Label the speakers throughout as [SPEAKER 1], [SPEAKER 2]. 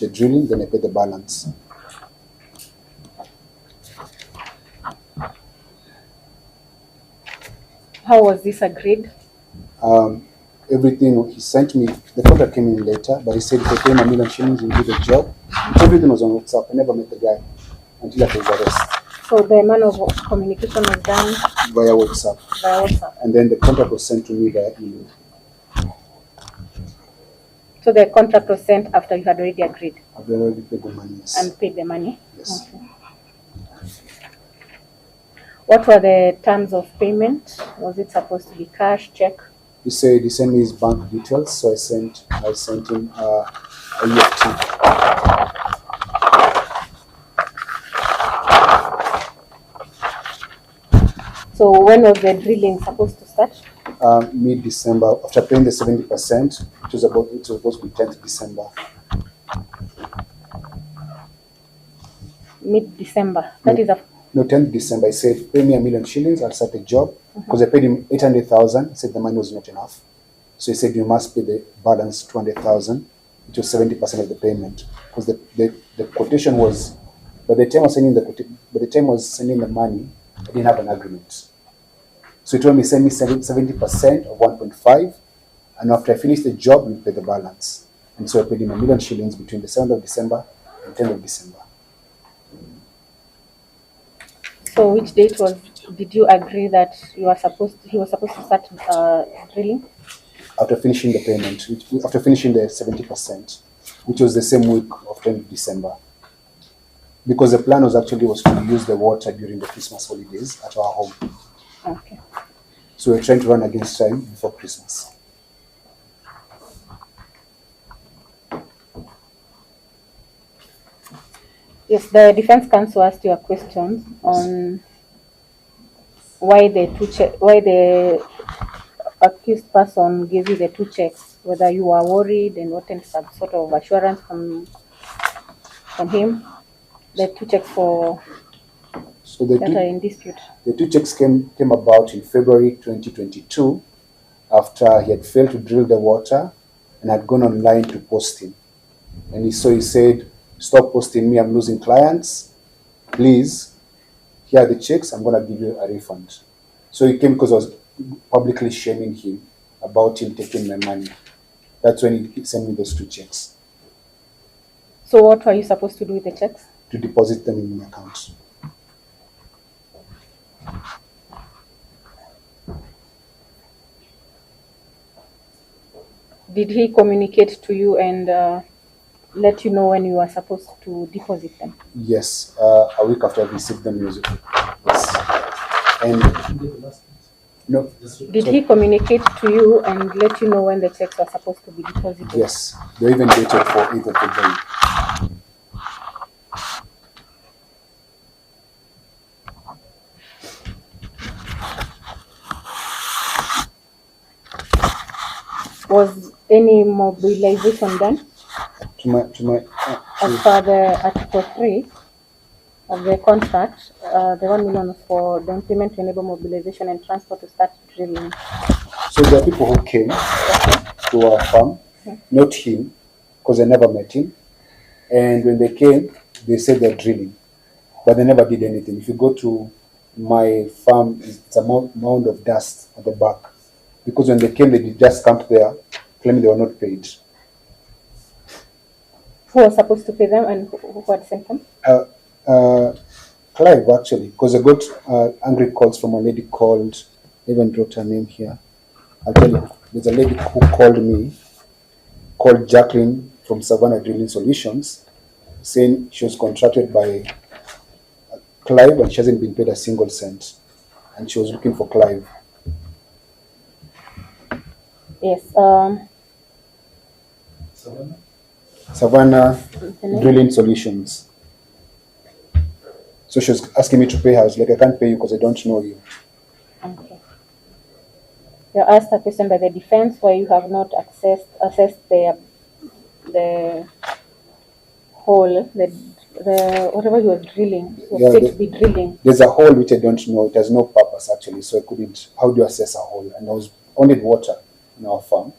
[SPEAKER 1] the drilling, then I paid the balance.
[SPEAKER 2] How was this agreed?
[SPEAKER 1] Everything he sent me, the contract came in later, but he said if I pay him $1 million shillings, he'll do the job. Everything was on WhatsApp. I never met the guy until after his arrest.
[SPEAKER 2] So the manner of communication was done
[SPEAKER 1] Via WhatsApp.
[SPEAKER 2] via WhatsApp.
[SPEAKER 1] And then the contract was sent to me via email.
[SPEAKER 2] So the contract was sent after you had already agreed
[SPEAKER 1] I've already paid the money, yes.
[SPEAKER 2] and paid the money?
[SPEAKER 1] Yes.
[SPEAKER 2] Okay. What were the terms of payment? Was it supposed to be cash, check?
[SPEAKER 1] He said he sent me his bank details, so I sent him a EFT.
[SPEAKER 2] So when was the drilling supposed to start?
[SPEAKER 1] Mid-December, after paying the 70%, it was supposed to be 10th December.
[SPEAKER 2] Mid-December. That is a
[SPEAKER 1] No, 10th December. I said, pay me $1 million shillings, I'll start the job. Because I paid him 800,000. He said the money was not enough. So he said, you must pay the balance 200,000, which was 70% of the payment. Because the quotation was, by the time I was sending the money, I didn't have an agreement. So he told me, send me 70% of 1.5, and after I finish the job, you pay the balance. And so I paid him $1 million shillings between the 7th of December and 10th of December.
[SPEAKER 2] So which date did you agree that he was supposed to start drilling?
[SPEAKER 1] After finishing the payment, after finishing the 70%, which was the same week of 10th of December. Because the plan was to use the water during the Christmas holidays at our home.
[SPEAKER 2] Okay.
[SPEAKER 1] So we're trying to run against time before Christmas.
[SPEAKER 2] Yes, the defense counsel asked you a question on why the accused person gave you the 2 checks, whether you were worried and what some sort of assurance from him. The 2 checks that are in dispute.
[SPEAKER 1] The 2 checks came about in February 2022 after he had failed to drill the water and had gone online to post him. And he said, stop posting me, I'm losing clients. Please, here are the checks, I'm going to give you a refund. So he came because I was publicly shaming him about him taking my money. That's when he sent me those 2 checks.
[SPEAKER 2] So what were you supposed to do with the checks?
[SPEAKER 1] To deposit them in my account.
[SPEAKER 2] Did he communicate to you and let you know when you were supposed to deposit them?
[SPEAKER 1] Yes, a week after I received them. Yes. And no.
[SPEAKER 2] Did he communicate to you and let you know when the checks are supposed to be deposited?
[SPEAKER 1] Yes, they even dated for 8th of February.
[SPEAKER 2] Was any mobilization done? As per the Article 3 of the contract, the 1 million was for the implement to enable mobilization and transport to start drilling.
[SPEAKER 1] So there are people who came to our farm, not him, because I never met him. And when they came, they said they're drilling, but they never did anything. If you go to my farm, it's a mound of dust at the back. Because when they came, they just camped there, claiming they were not paid.
[SPEAKER 2] Who was supposed to pay them and who had sent them?
[SPEAKER 1] Clive, actually, because I got angry calls from a lady called, I even wrote her name here. I'll tell you, there's a lady who called me, called Jacqueline from Savannah Drilling Solutions, saying she was contracted by Clive and she hasn't been paid a single cent. And she was looking for Clive.
[SPEAKER 2] Yes.
[SPEAKER 1] Savannah Drilling Solutions. So she was asking me to pay her. I was like, I can't pay you because I don't know you.
[SPEAKER 2] Okay. You're asked a question by the defense why you have not assessed the hole, the whatever you were drilling, said to be drilling.
[SPEAKER 1] There's a hole which I don't know. It has no purpose actually, so I couldn't. How do you assess a hole? And there was only water in our farm,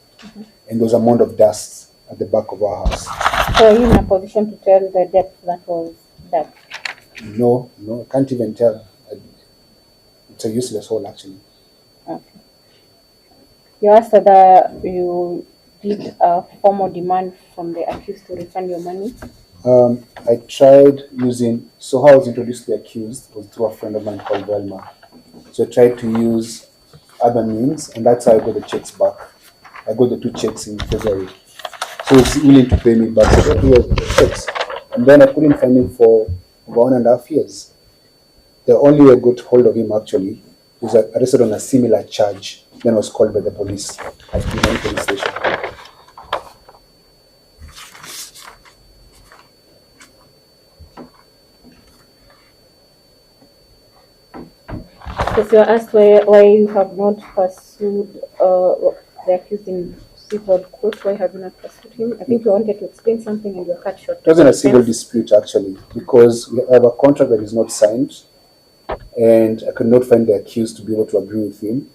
[SPEAKER 1] and there was a mound of dust at the back of our house.
[SPEAKER 2] So are you in a position to tell the depth that was dug?
[SPEAKER 1] No, I can't even tell. It's a useless hole, actually.
[SPEAKER 2] Okay. You asked whether you did a formal demand from the accused to refund your money.
[SPEAKER 1] I tried using, so how I was introduced to the accused was through a friend of mine called Velma. So I tried to use other means, and that's how I got the checks back. I got the 2 checks in February. So he's willing to pay me back. So that was the checks. And then I couldn't find him for about 1.5 years. The only way I got hold of him actually was arrested on a similar charge. Then I was called by the police at the police station.
[SPEAKER 2] Because you were asked why you have not pursued the accused in civil court. Why have you not pursued him? I think you wanted to explain something and you were cut short.
[SPEAKER 1] It wasn't a civil dispute actually, because we have a contract that is not signed, and I could not find the accused to be able to agree with him.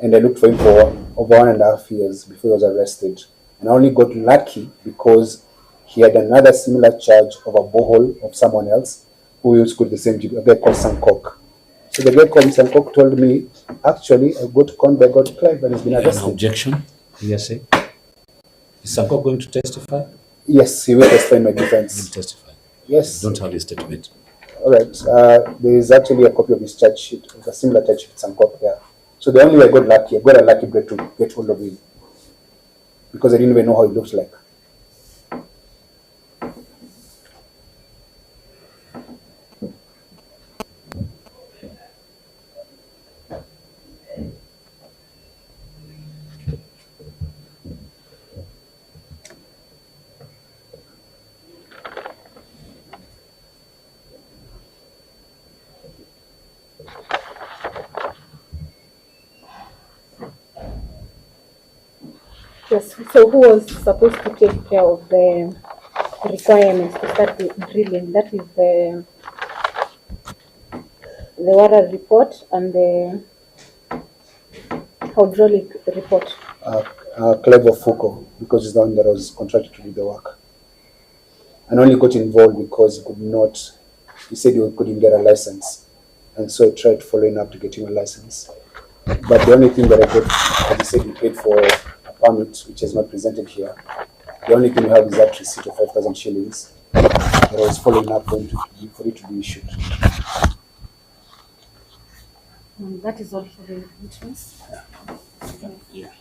[SPEAKER 1] And I looked for him for over 1.5 years before he was arrested. And I only got lucky because he had another similar charge of a borehole of someone else who used to go to the same job, a guy called Sankok. So the guy called Sankok told me, actually, I got conned by God Clive and he's been arrested.
[SPEAKER 3] An objection? Yes, sir. Is Sankok going to testify?
[SPEAKER 1] Yes, he will testify in my defense.
[SPEAKER 3] He will testify.
[SPEAKER 1] Yes.
[SPEAKER 3] Don't have his statement.
[SPEAKER 1] All right. There is actually a copy of his charge sheet, a similar charge sheet with Sankok there. So the only way I got a lucky break to get hold of him, because I didn't even know how he looks like.
[SPEAKER 2] Yes. So who was supposed to take care of the requirements to start the drilling? That is the water report and the hydraulic report.
[SPEAKER 1] Clive Wafukho, because he's the one that was contracted to do the work, and only got involved because he said he couldn't get a license, and so I tried following up to get him a license. But the only thing that I got, as he said, he paid for a permit, which is not presented here. The only thing we have is that receipt of 5,000 shillings that I was following up for it to be issued.
[SPEAKER 2] That is all for the witness.
[SPEAKER 4] Yeah.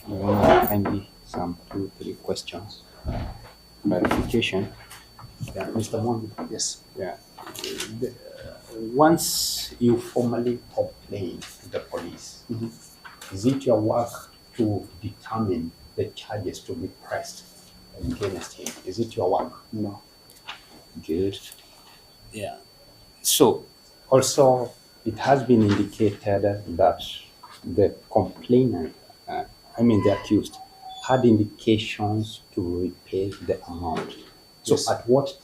[SPEAKER 4] We want kindly some 2-3 questions. Clarification. Yeah, Mr. Mwangi.
[SPEAKER 1] Yes.
[SPEAKER 4] Yeah. Once you formally complain to the police, is it your work to determine the charges to be pressed against him? Is it your work?
[SPEAKER 1] No.
[SPEAKER 4] Good. Yeah. So, also, it has been indicated that the complainant, the accused, had indications to repay the amount. So,
[SPEAKER 1] Yes.
[SPEAKER 4] at what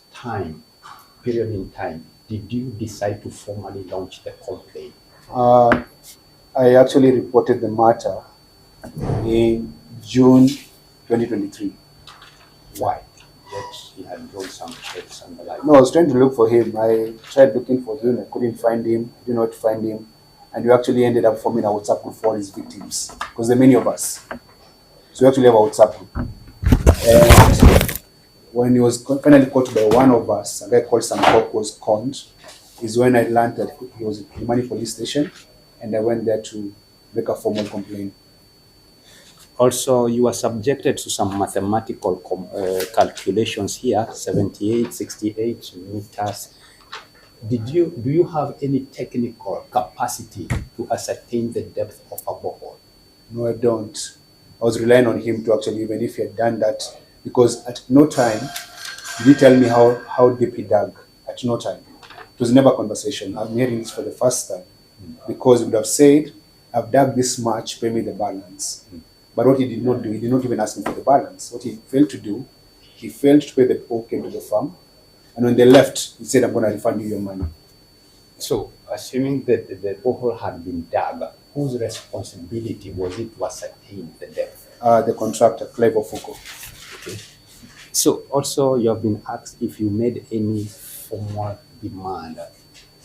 [SPEAKER 4] period in time, did you decide to formally launch the complaint?
[SPEAKER 1] I actually reported the matter in June 2023.
[SPEAKER 4] Why? Yet he had drawn some checks and the like.
[SPEAKER 1] No, I was trying to look for him. I tried looking for him. I couldn't find him. I didn't know where to find him. And we actually ended up forming a WhatsApp group for his victims, because there are many of us. So we actually have a WhatsApp group. And when he was finally caught by one of us, a guy called Sankok was conned, is when I learned that he was at the Mani police station, and I went there to make a formal complaint.
[SPEAKER 4] Also, you are subjected to some mathematical calculations here, 78, 68 meters. Do you have any technical capacity to ascertain the depth of a borehole?
[SPEAKER 1] No, I don't. I was relying on him to actually, even if he had done that, because at no time did he tell me how deep he dug. At no time. It was never a conversation. I'm hearing this for the first time, because he would have said, I've dug this much, pay me the balance. But what he did not do, he did not even ask me for the balance. What he failed to do, he failed to pay the people who came to the farm. And when they left, he said, I'm going to refund you your money.
[SPEAKER 4] So, assuming that the borehole had been dug, whose responsibility was it to ascertain the depth?
[SPEAKER 1] The contractor, Clive Wafukho.
[SPEAKER 4] Okay. So also you have been asked if you made any formal demand.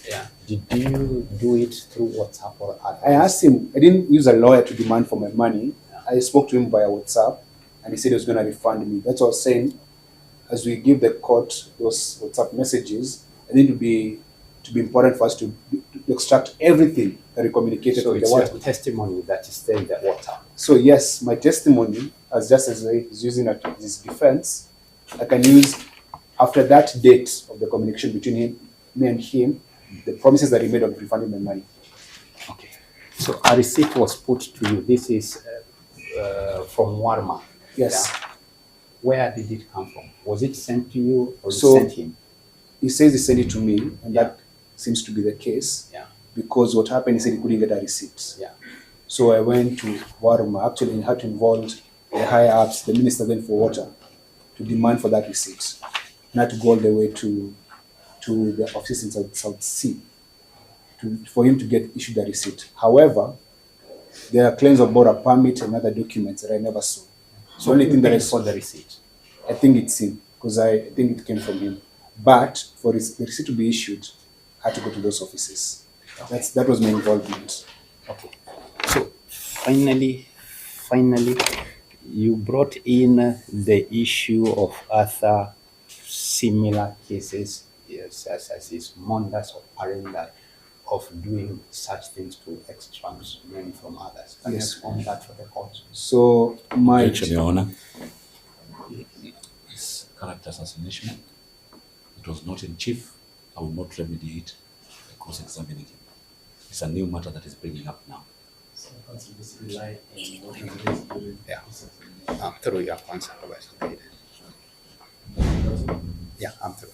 [SPEAKER 4] Yeah. Did you do it through WhatsApp or other?
[SPEAKER 1] I asked him, I didn't use a lawyer to demand for my money. I spoke to him via WhatsApp and he said he was going to refund me. That's what I was saying. As we give the court those WhatsApp messages, I think to be important for us to extract everything that we communicated
[SPEAKER 4] So
[SPEAKER 1] with
[SPEAKER 4] it's
[SPEAKER 1] the
[SPEAKER 4] your
[SPEAKER 1] WhatsApp.
[SPEAKER 4] testimony that is there in the WhatsApp.
[SPEAKER 1] So yes, my testimony, as just as he's using it as his defense, I can use after that date of the communication between me and him, the promises that he made of refunding my money.
[SPEAKER 4] Okay. So a receipt was put to you. This is from Warma.
[SPEAKER 1] Yes.
[SPEAKER 4] Yeah. Where did it come from? Was it sent to you or
[SPEAKER 1] So-
[SPEAKER 4] you sent him?
[SPEAKER 1] He says he sent it to me, and
[SPEAKER 4] Yeah.
[SPEAKER 1] that seems to be the case.
[SPEAKER 4] Yeah.
[SPEAKER 1] Because what happened, he said he couldn't get a receipt.
[SPEAKER 4] Yeah.
[SPEAKER 1] So I went to Warma, actually had to involve the higher ups, the minister then for water, to demand for that receipt. Not to go all the way to the office in South Sea for him to get issued a receipt. However, there are claims about a permit and other documents that I never saw. So the only thing that I saw,
[SPEAKER 4] for the receipt.
[SPEAKER 1] I think it's him, because I think it came from him. But for the receipt to be issued, I had to go to those offices.
[SPEAKER 4] Okay.
[SPEAKER 1] That was my involvement.
[SPEAKER 4] Okay. So finally, you brought in the issue of other similar cases, yes, as is Mondas or Parenda, of doing such things to extract money from others. Can
[SPEAKER 1] Yes.
[SPEAKER 4] you explain that for the court?
[SPEAKER 1] So my
[SPEAKER 3] Objection, Your Honor. It's character assassination. It was not in chief. I will not remediate by cross-examining him. It's a new matter that is bringing up now.
[SPEAKER 4] Yeah. Through your answer. Yeah, I'm through.